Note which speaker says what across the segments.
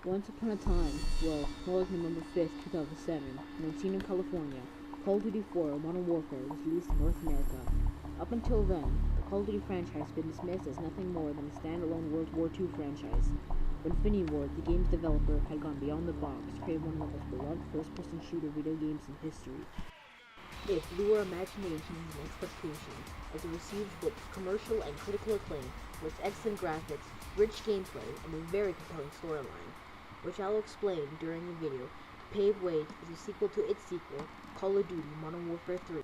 Speaker 1: Once upon a time, well, more like November 5th, 2007, in Encino, California, Call of Duty 4 Modern Warfare was released in North America. Up until then, the Call of Duty franchise had been dismissed as nothing more than a standalone World War II franchise. But Infinity Ward, the game's developer, had gone beyond the box to create one of the most beloved first-person shooter video games in history. It blew our imaginations and expectations, as it received both commercial and critical acclaim for its excellent graphics, rich gameplay, and a very compelling storyline, which I'll explain during the video, to pave way as a sequel to its sequel, Call of Duty Modern Warfare 3.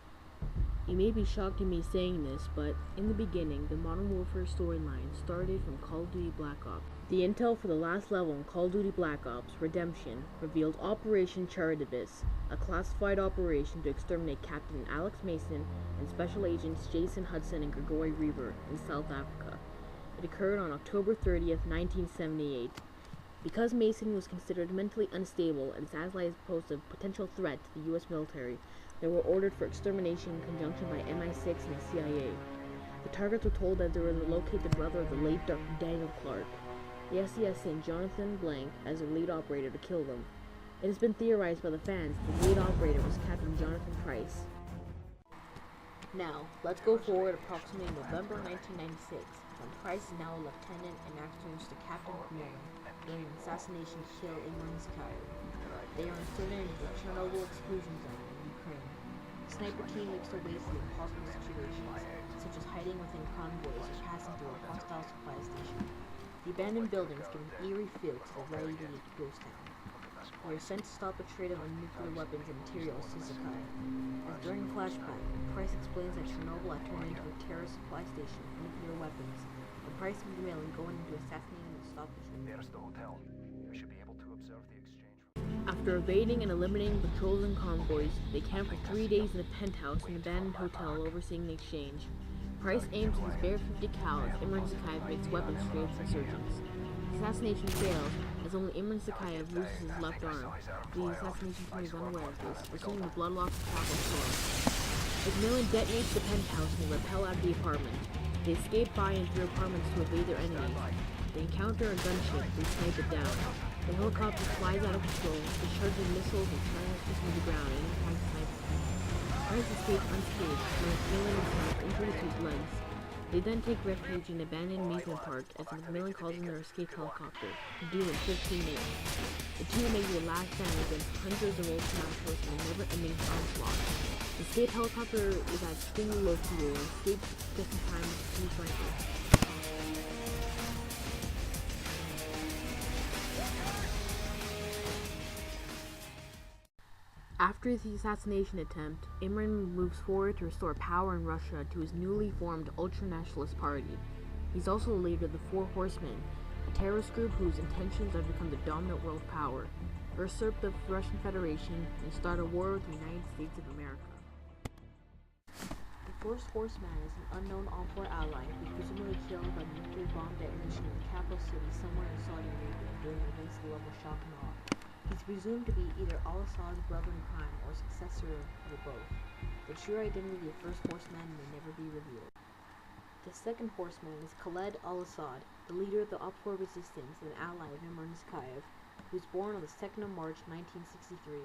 Speaker 1: You may be shocked at me saying this, but in the beginning, the Modern Warfare storyline started from Call of Duty Black Ops. The intel for the last level in Call of Duty Black Ops, Redemption, revealed Operation Chernobyl, a classified operation to exterminate Captain Alex Mason and Special Agents Jason Hudson and Gregory Reaver in South Africa. It occurred on October 30th, 1978. Because Mason was considered mentally unstable and his allies posed a potential threat to the U.S. military, they were ordered for extermination in conjunction by MI6 and the CIA. The targets were told that they were to locate the brother of the late Dr. Daniel Clark. The SES sent Jonathan Blank as their lead operator to kill them. It has been theorized by the fans that the lead operator was Captain Jonathan Price. Now, let's go forward approximately November 1996, when Price is now a lieutenant and acts turns to Captain MacMillan during an assassination to kill Imran Zakhaev. They are inserted into the Chernobyl exclusion zone in Ukraine. The sniper team makes their way through impossible situations, such as hiding within convoys or passing through a hostile supply station. The abandoned buildings give an eerie feel to the ready-to-eat ghost town. They are sent to stop the trade of nuclear weapons and materials to Zakhaev. As during a flashback, Price explains that Chernobyl had turned into a terrorist supply station for nuclear weapons, and Price and MacMillan going into assassinating to stop the trade.
Speaker 2: There's the hotel. We should be able to observe the exchange.
Speaker 1: After evading and eliminating patrols and convoys, they camp for 3 days in a penthouse in an abandoned hotel overseeing the exchange. Price aims with his bare 50 cal as Imran Zakhaev makes weapons trade with insurgents. The assassination fails as only Imran Zakhaev loses his left arm. The assassination team is unaware of this, assuming the blood-locked attack will slow. MacMillan detonates the penthouse and they rappel out of the apartment. They escape by and through apartments to evade their enemies. They encounter a gunship, they snipe it down. The helicopter flies out of control, discharging missiles and silences from the ground and impacts snipers. Price escapes unscathed when MacMillan and Clark enter the two lens. They then take refuge in an abandoned amusement park as MacMillan calls in their escape helicopter, to do in 15 minutes. The two make their last stand against hundreds of ultra-nationalists in a never-ending onslaught. The escape helicopter is at extremely low fuel and escapes just in time with two snipers. After the assassination attempt, Imran moves forward to restore power in Russia to his newly formed ultra-nationalist party. He's also the leader of the Four Horsemen, a terrorist group whose intentions are to become the dominant world power, usurp the Russian Federation, and start a war with the United States of America. The Fourth Horseman is an unknown Al-Qaeda ally who was presumably killed by the nuclear bomb detonation in the capital city somewhere in Saudi Arabia during the events of the level shock and awe. He's presumed to be either al-Assad's brother in crime or successor of both. The true identity of the First Horseman may never be revealed. The Second Horseman is Khaled al-Assad, the leader of the Up-4 resistance and ally of Imran Zakhaev, who was born on the 2nd of March 1963.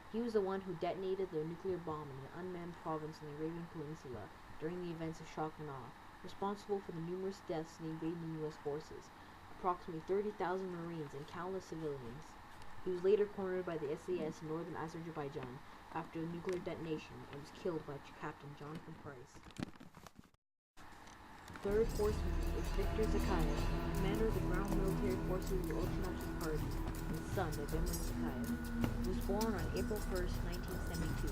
Speaker 1: He was the one who detonated the nuclear bomb in an unmanned province on the Arabian Peninsula during the events of shock and awe, responsible for the numerous deaths in the invading U.S. forces, approximately 30,000 Marines and countless civilians. He was later cornered by the SAS in northern Azerbaijan after a nuclear detonation and was killed by Captain Jonathan Price. Third Horseman is Viktor Zakhaev, commander of the ground military forces of the Ultra-Nationalist Party and son of Imran Zakhaev. He was born on April 1st, 1972.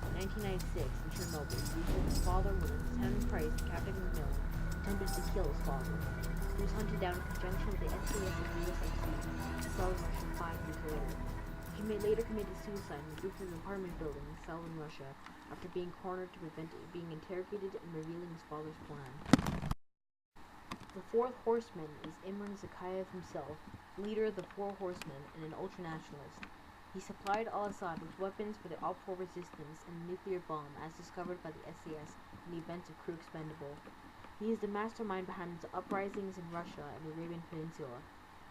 Speaker 1: In 1996, in Chernobyl, he killed his father when Lieutenant Price and Captain MacMillan attempted to kill his father. He was hunted down in conjunction with the SAS and USMC and Southern Russia 5 years later. He may later committed suicide in a Lutheran apartment building in southern Russia after being cornered to prevent being interrogated and revealing his father's plan. The Fourth Horseman is Imran Zakhaev himself, leader of the Four Horsemen and an ultra-nationalist. He supplied al-Assad with weapons for the Op-4 resistance and the nuclear bomb as discovered by the SAS in the events of Crew Expendable. He is the mastermind behind the uprisings in Russia and the Arabian Peninsula.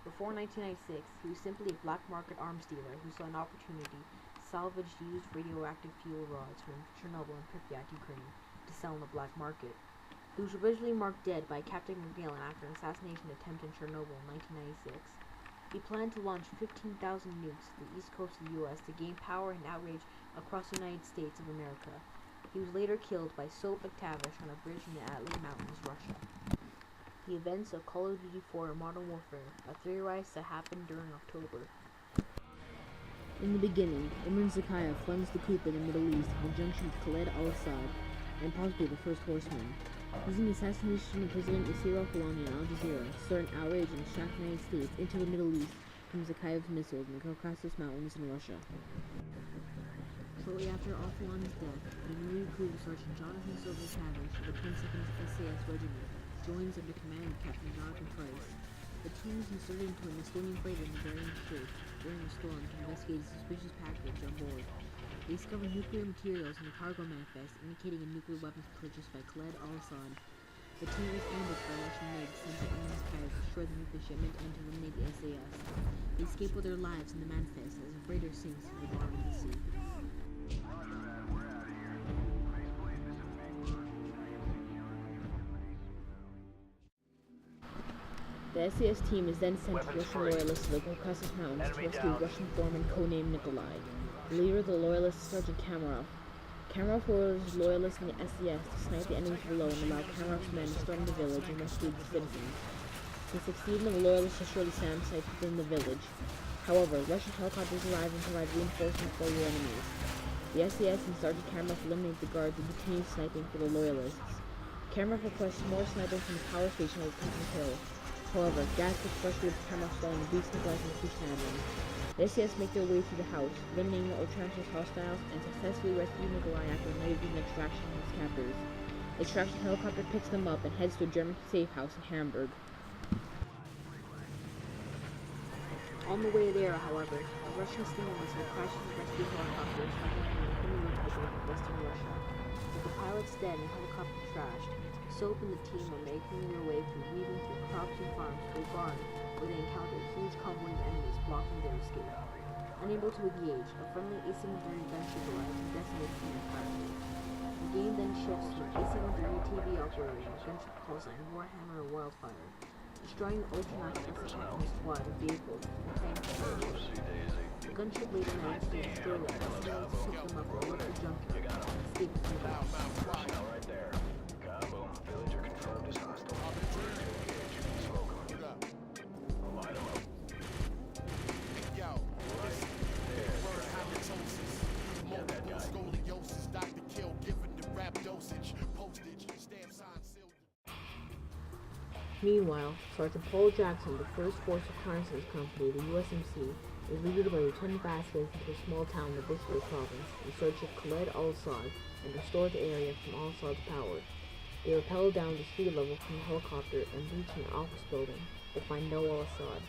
Speaker 1: Before 1996, he was simply a black market arms dealer who saw an opportunity to salvage used radioactive fuel rods from Chernobyl and Pripyat, Ukraine, to sell on the black market. He was originally marked dead by Captain MacMillan after an assassination attempt in Chernobyl in 1996. He planned to launch 15,000 nukes to the east coast of the U.S. to gain power and outrage across the United States of America. He was later killed by MacTavish on a bridge in the Atlas Mountains, Russia. The events of Call of Duty 4 Modern Warfare are theorized to happen during October. In the beginning, Imran Zakhaev funds the coup in the Middle East in conjunction with Khaled al-Assad and possibly the First Horseman. Using the assassination of President Yasser al-Khalani on Al Jazeera to start an outrage and distract the United States into the Middle East from Zakhaev's missiles in the Caucasus Mountains in Russia. Shortly after al-Khalani's death, the newly recruited Sergeant Jonathan Silver-Tavish of the 22nd SAS Regiment joins under command of Captain Jonathan Price. The team is inserted into an Estonian freighter in the Bering Strait during a storm to investigate a suspicious package on board. They discover nuclear materials in the cargo manifest indicating a nuclear weapons purchased by Khaled al-Assad. The team is ambushed by Russian MiGs sent to Imran Zakhaev to destroy the nuclear shipment and to eliminate the SAS. They escape with their lives in the manifest as the freighter sinks to the bottom of the sea. The SAS team is then sent to Russian loyalists to the Caucasus Mountains to rescue Russian foreman codenamed Nikolai. The leader of the loyalists is Sergeant Kamarov. Kamarov orders loyalists in the SAS to snipe the enemies below and allow Kamarov's men to storm the village and rescue the citizens. They succeed in the loyalists destroy the SAM sites within the village. However, Russian helicopters arrive and provide reinforcements for your enemies. The SAS and Sergeant Kamarov eliminate the guards and continue sniping for the loyalists. Kamarov requests more sniping from the power station at Putin's Hill. However, gas gets frustrated with Kamarov stalling and beats Nikolai from the handling. The SAS make their way through the house, eliminating the ultra-nationalist hostiles, and successfully rescue Nikolai after a night of extraction from his captors. The extraction helicopter picks them up and heads to a German safe house in Hamburg. On the way there, however, a Russian steamer missile crashes the rescue helicopter striking from the Crimea Peninsula in western Russia. With the pilot's dead and the helicopter trashed, Soap and the team are making their way weaving through crops and farms to a barn where they encounter a huge convoy of enemies blocking their escape. Unable to engage, a friendly AC-130 gunship arrives and decimates the entirely. The game then shifts to an AC-130 TV operator and a gunship call sign Warhammer or Wildfire, destroying the ultra-nationalist attack squad of vehicles and tanks. The gunship later manages to destroy them and fails to pick them up and look the junkyard and escape from the battle.
Speaker 2: Right there. Kaboom. Villager confirmed as hostile. Smoke on. Light 'em up.
Speaker 3: Yo,
Speaker 2: Right there.
Speaker 3: multiple scoliosis, Dr. Kill giving the rap dosage, postage, stamp sign sealed.
Speaker 1: Meanwhile, Sergeant Paul Jackson, the 1st Force Reconnaissance Company, the USMC, is leaded by Lieutenant Vasquez into a small town in the Biscay province in search of Khaled al-Assad and restore the area from al-Assad's power. They rappel down to sea level from the helicopter and breach an office building, but find no al-Assad.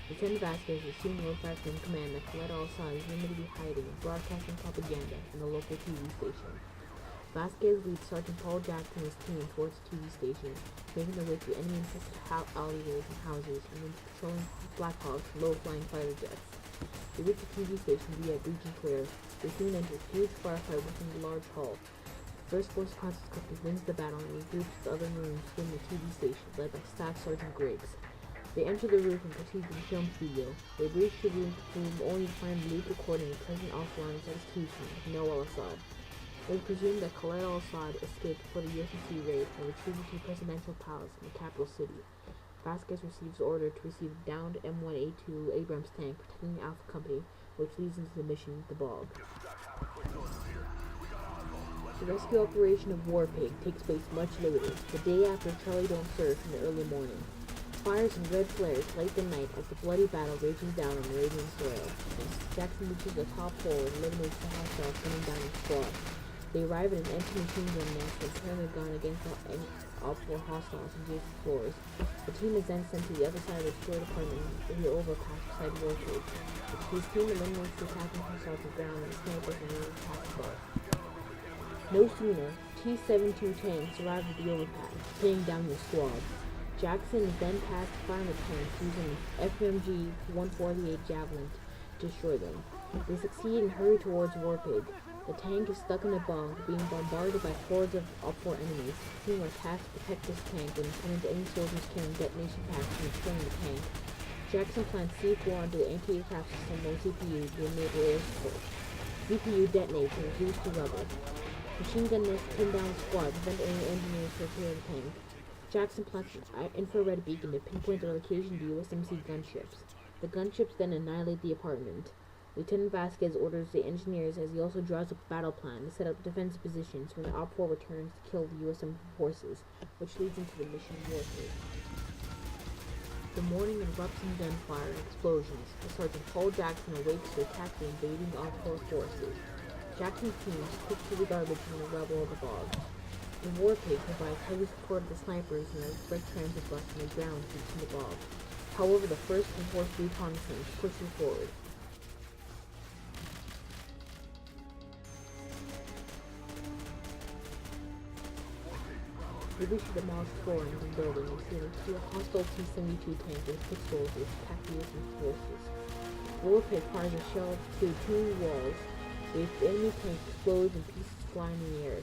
Speaker 1: Lieutenant Vasquez is soon notified from command that Khaled al-Assad is rumored to be hiding and broadcasting propaganda in a local TV station. Vasquez leads Sergeant Paul Jackson and his team towards the TV station, making their way through enemy-infested alleyways and houses, and then patrolling Black Hawks and low-flying fighter jets. They reach the TV station via breach and clear. They soon enter a huge firefight within the large hall. The 1st Force Reconnaissance Company wins the battle and regroups with the other Marines within the TV station, led by Staff Sergeant Griggs. They enter the roof and proceed to the film studio. They breach the room only to find the loop recording of President al-Khalani's execution with no al-Assad. They presume that Khaled al-Assad escaped before the USMC raid and retreated to the presidential palace in the capital city. Vasquez receives the order to receive a downed M1A2 Abrams tank protecting the Alpha Company, which leads into the mission, the Bog. The rescue operation of Warpig takes place much later, the day after Charlie Don't Surf in the early morning. Fires and red flares light the night as the bloody battle rages down on Arabian soil, and Jackson reaches the top hole and eliminates the hostiles coming down his squad. They arrive at an empty machine gun nest and turn their gun against all 4 hostiles on adjacent floors. The team is then sent to the other side of the destroyed apartment in the overpass beside Warpig. His team eliminates the attacking hostiles on the ground and snipers and enemies pass by. No sooner, T-72 tanks arrive at the overpass, pinning down the squad. Jackson is then tasked to find the tanks using FMG-148 Javelin to destroy them. They succeed and hurry towards Warpig. The tank is stuck in a bog, being bombarded by hordes of up-4 enemies. The team are tasked to protect this tank and turn into any soldiers carrying detonation packs and destroying the tank. Jackson plants C4 onto the anti-aircraft system on CPU to enable air support. CPU detonates and reduced to rubber. Machine gun nests pin down the squad, prevent any engineers to repair the tank. Jackson plants an infrared beacon to pinpoint the location of the USMC gunships. The gunships then annihilate the apartment. Lieutenant Vasquez orders the engineers as he also draws up a battle plan to set up defensive positions when the Op-4 returns to kill the USM forces, which leads into the mission warfare. The morning erupts in gunfire and explosions, as Sergeant Paul Jackson awakes to attack the invading Op-4 forces. Jackson's team quick to the garbage in the rubble of the bog. The Warpig provides heavy support to the snipers and the express transit bus on the ground reaching the bog. However, the 1st and 4th reconnaissance pushes forward. They reach the mall's floor in the building and see a hostile T-72 tank with pistols attack the USM forces. Warpig fires a shell through 2 walls. The enemy tank explodes and pieces fly in the air.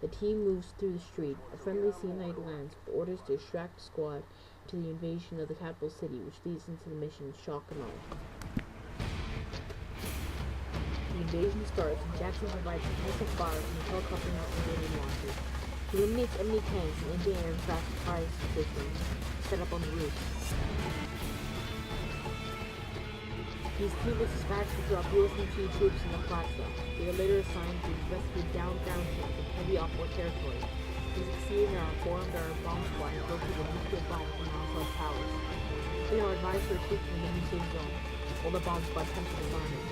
Speaker 1: The team moves through the street. A friendly C-9 lands with orders to distract the squad to the invasion of the capital city, which leads into the mission Shock and Awe. The invasion starts and Jackson provides intensive fire from the helicopter and invading launchers. He eliminates enemy tanks and anti-aircraft fire systems set up on the roof. His team is dispatched to drop USMC troops in the plaza. They are later assigned to rescue downtown tanks in heavy Op-4 territory. They succeed and are informed that our bomb squad has located a nuclear bomb from Al-Asad towers. They are advised to retreat from the enemy safe zone, while the bomb squad attempts to disarm it.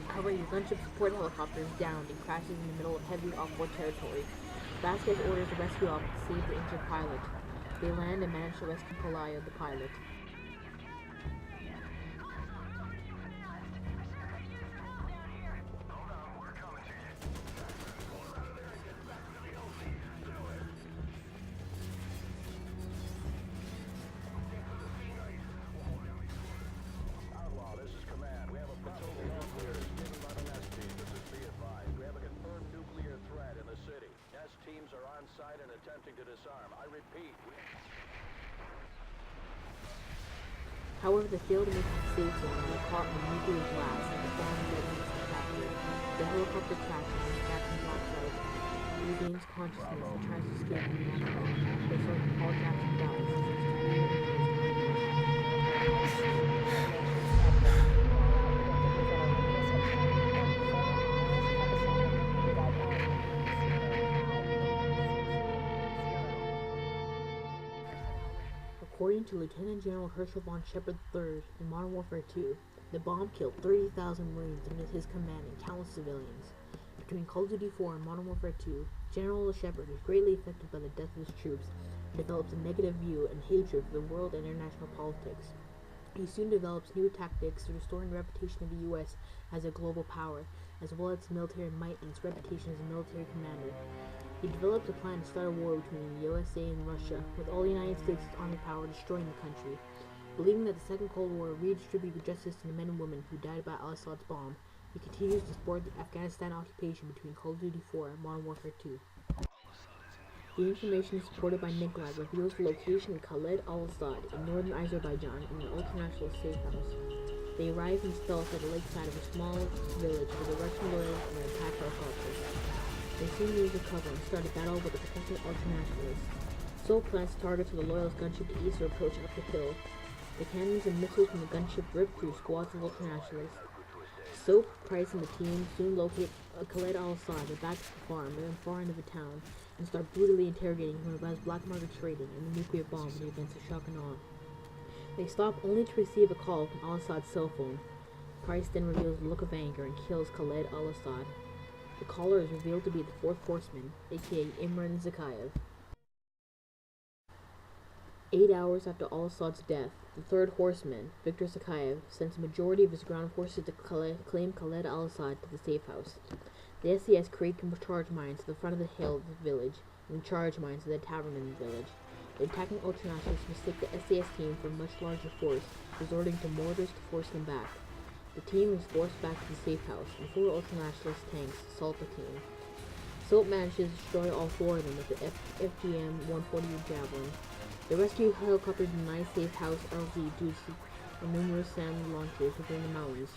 Speaker 1: However, the gunship support helicopter is downed and crashes in the middle of heavy Op-4 territory. Vasquez orders a rescue op to save the injured pilot. They land and manage to rescue Pelayo, the pilot.
Speaker 2: Outlaw, this is command. We have a probable nuclear escape by the nest team. This is be advised. We have a confirmed nuclear threat in the city. Nest teams are on site and attempting to disarm. I repeat.
Speaker 1: However, they fail to make the safe zone and are caught in the nuclear blast and the bomb readiness to capture. The helicopter crashes and Jackson blocks out. He regains consciousness and tries to escape from the MacMillan, but Sergeant Paul Jackson dies as his According to Lieutenant General Herschel von Shepard III in Modern Warfare 2, the bomb killed 30,000 Marines under his command and countless civilians. Between Call of Duty 4 and Modern Warfare 2, General Shepard is greatly affected by the death of his troops and develops a negative view and hatred for the world and international politics. He soon develops new tactics to restore the reputation of the U.S. as a global power, as well as its military might and its reputation as a military commander. He develops a plan to start a war between the USA and Russia, with all the United States' army power destroying the country. Believing that the Second Cold War redistributed justice to the men and women who died by Al-Assad's bomb, he continues to support the Afghanistan occupation between Call of Duty 4 and Modern Warfare 2. The information supported by Nikolai reveals the location of Khaled al-Assad in northern Azerbaijan in an ultranational safe house. They arrive in stealth at the lakeside of a small village with a Russian loyalist and an attack helicopter. They soon lose the cover and start a battle with the potential ultranationalists. Soap plants targets with a loyalist gunship to east or approach up the hill. The cannons and missiles from the gunship rip through squads of ultranationalists. Soap, Price, and the team soon locate Khaled al-Assad at the back of the farm and then far end of the town and start brutally interrogating him about his black market trading and the nuclear bomb in the events of Shock and Awe. They stop only to receive a call from al-Assad's cell phone. Price then reveals a look of anger and kills Khaled al-Assad. The caller is revealed to be the fourth horseman, aka Imran Zakhaev. 8 hours after al-Assad's death, the third horseman, Viktor Zakhaev, sends a majority of his ground forces to claim Khaled al-Assad to the safe house. The SAS create charge mines to the front of the hill of the village, and charge mines to the tavern in the village. The attacking ultranationalists mistake the SAS team for a much larger force, resorting to mortars to force them back. The team is forced back to the safe house, and 4 ultranationalist tanks assault the team. Soap manages to destroy all 4 of them with the FGM-140 Javelin. The rescue helicopter denies safe house LZ due to the numerous SAM launchers within the mountains,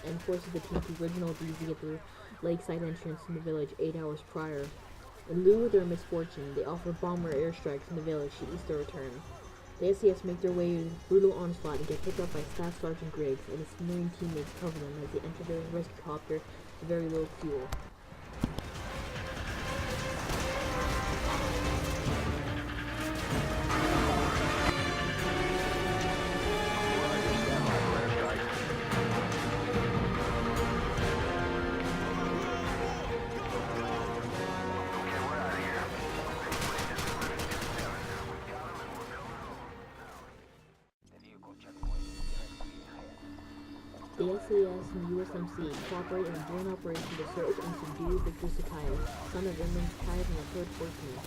Speaker 1: and forces the team to original DZ at the lakeside entrance in the village 8 hours prior. In lieu of their misfortune, they offer bomber airstrikes in the village to ease their return. The SAS make their way to the brutal onslaught and get picked up by Staff Sergeant Griggs, and his Marine teammates cover them as they enter their rescue copter with very little fuel. The SAS and USMC cooperate in a joint operation to search and subdue Viktor Sakayev, son of Imran Sakayev and the third horseman.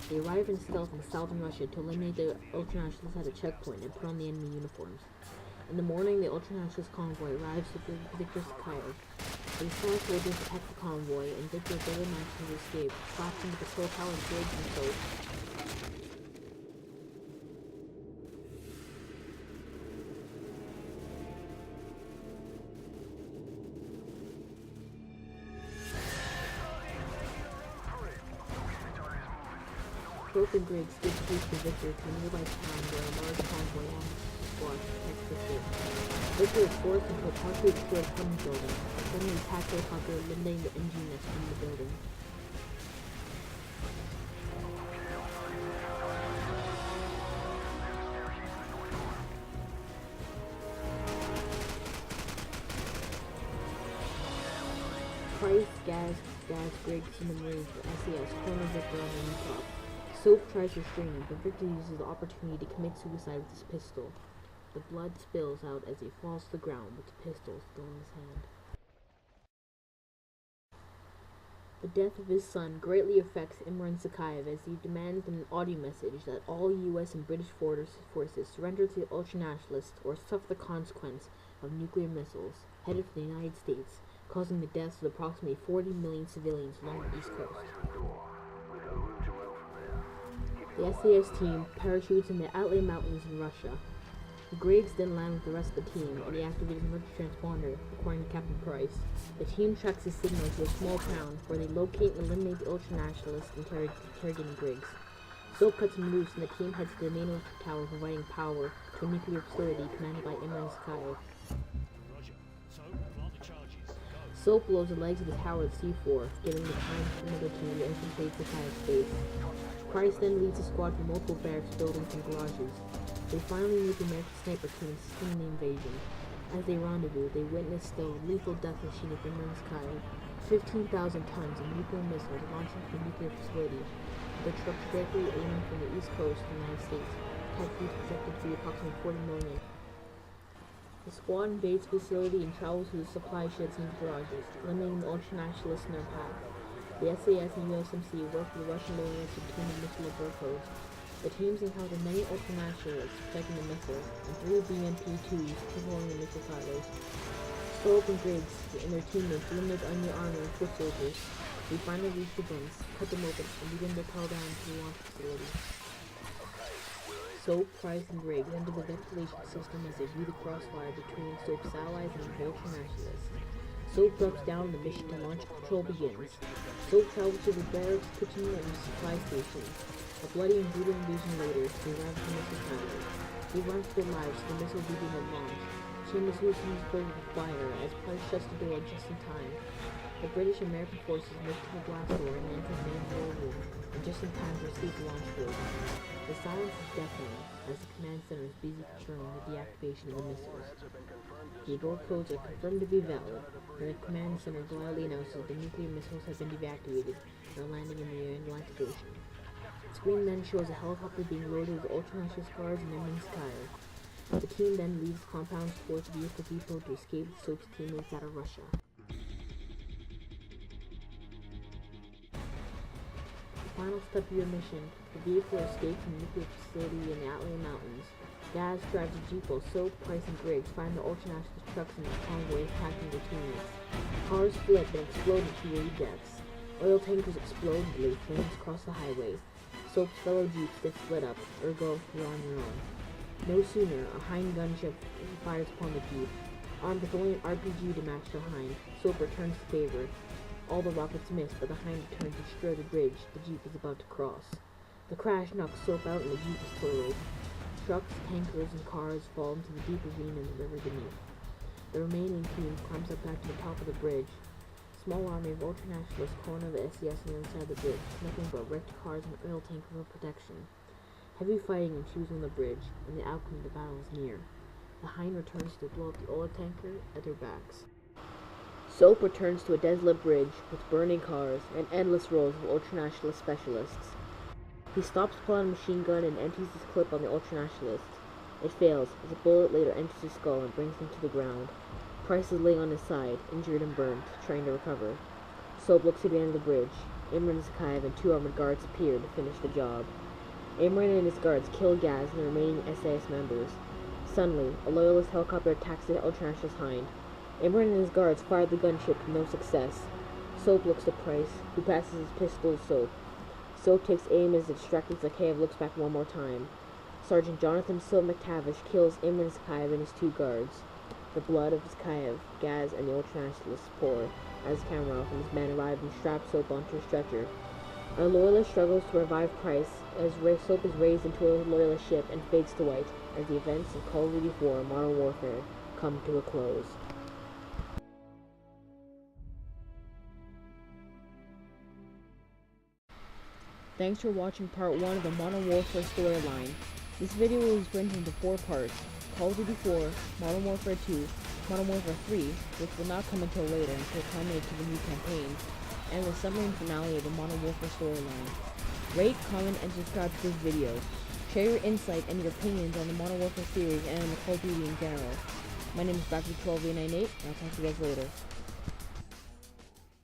Speaker 1: They arrive in stealth in southern Russia to eliminate the ultranationalists at a checkpoint and put on the enemy uniforms. In the morning, the ultranationalist convoy arrives with Viktor Sakayev. The Slav soldiers attack the convoy, and Viktor barely manages to escape, collapsing the patrol tower and Griggs and Soap. Soap and Griggs give chase to Victor to a nearby town where a large convoy squad protects Victor. Victor is forced into a partially destroyed apartment building, and suddenly attacks the helicopter, eliminating the engine nest from the building. Price, Gas, Griggs, and the Marines for SAS corner Victor on the rooftop. Soap tries to restrain him, but Victor uses the opportunity to commit suicide with his pistol. The blood spills out as he falls to the ground with the pistol still in his hand. The death of his son greatly affects Imran Sakayev as he demands in an audio message that all US and British forces surrender to the ultranationalists or suffer the consequence of nuclear missiles headed for the United States, causing the deaths of approximately 40 million civilians along the East Coast. The SAS team parachutes in the Altai Mountains in Russia. Griggs then lands with the rest of the team, and he activates an emergency transponder, according to Captain Price. The team tracks his signal to a small town, where they locate and eliminate the ultranationalists interrogating Griggs. Soap cuts him loose, and the team heads to the main electric tower, providing power to a nuclear facility commanded by Imran Sakayev. Soap blows the legs of the tower with C4, giving the time to another team to infiltrate Sakayev's base. Price then leads the squad to multiple barracks, buildings, and garages. They finally meet the American sniper team sustained the invasion. As they rendezvous, they witness the lethal death machine of Imran Sakayev, 15,000 tons of nuclear missiles launching from the nuclear facility. The trucks directly aiming from the east coast of the United States, typically projected to be approximately 40 million. The squad invades the facility and travels through the supply sheds and garages, eliminating the ultranationalists in their path. The SAS and USMC work with the Russian loyalists to obtain the missile codes. The teams encounter many ultranationalists protecting the missile, and 3 BMP-2s controlling the missile silos. Soap and Griggs and their teammates eliminate the enemy army and foot soldiers. They finally reach the guns, cut them open, and begin to propel down to the launch facility. Soap, Price, and Griggs enter the ventilation system as they view the crossfire between Soap's allies and the ultranationalists. Soap drops down and the mission to launch control begins. Soap travels to the barracks, kitchen, and supply station. A bloody and brutal invasion later, they arrive at the missile tower. They run for their lives, the missile begins at launch. Chambers loosens filled with fire as Price shuts the door just in time. The British and American forces move to the blast door and enter the main war room, and just in time to escape the launch field. The silence is deafening as the command center is busy confirming the deactivation of the missiles. The door codes are confirmed to be valid, and the command center gladly announces the nuclear missiles have been deactivated and are landing in the Atlantic Ocean. The screen then shows a helicopter being loaded with ultranationalist guards and Imran Sakayev. The team then leaves compounds towards the vehicle depot to escape Soap's teammates out of Russia. Final step of your mission. The vehicle escapes from the nuclear facility in the Atlassian Mountains. Gaz drives a jeep while Soap, Price, and Griggs find the ultranationalist trucks in the convoy attacking their teammates. Cars flip and explode into 3 deaths. Oil tankers explode and lay flames across the highway. Soap's fellow jeeps get split up, ergo, you're on your own. No sooner, a Hind gunship fires upon the jeep. Armed with only an RPG to match the Hind, Soap returns the favor. All the rockets miss, but the Hind returns to destroy the bridge the jeep is about to cross. The crash knocks Soap out and the jeep is totaled. Trucks, tankers, and cars fall into the deep ravine in the river beneath. The remaining team climbs up back to the top of the bridge. Small army of ultranationalists corner the SES on the other side of the bridge, nothing but wrecked cars and oil tanker for protection. Heavy fighting ensues on the bridge, and the outcome of the battle is near. The Hind returns to blow up the oil tanker at their backs. Soap returns to a desolate bridge with burning cars and endless rows of ultranationalist specialists. He stops to pull out a machine gun and empties his clip on the ultranationalist. It fails, as a bullet later enters his skull and brings him to the ground. Price is laying on his side, injured and burnt, trying to recover. Soap looks at the end of the bridge. Imran, Zakayev, and 2 armored guards appear to finish the job. Imran and his guards kill Gaz and the remaining SAS members. Suddenly, a loyalist helicopter attacks the ultranationalist Hind. Imran and his guards fire the gunship with no success. Soap looks to Price, who passes his pistol to Soap. Soap takes aim as the distracted Zakayev looks back one more time. Sergeant Jonathan Silva MacTavish kills Imran Zakayev and his 2 guards. The blood of Zakayev, Gaz, and the ultranationalists pour as Kamarov and his men arrive and strap Soap onto a stretcher. A loyalist struggles to revive Price as Soap is raised into a loyalist ship and fades to white as the events of Call of Duty 4 Modern Warfare come to a close. Thanks for watching part 1 of the Modern Warfare storyline. This video was split into 4 parts: Call of Duty 4, Modern Warfare 2, Modern Warfare 3, which will not come until later until culminate to the new campaign, and the summary and finale of the Modern Warfare storyline. Rate, comment, and subscribe to this video. Share your insight and your opinions on the Modern Warfare series and on the Call of Duty in general. My name is Back12A98, and I'll talk to you guys later.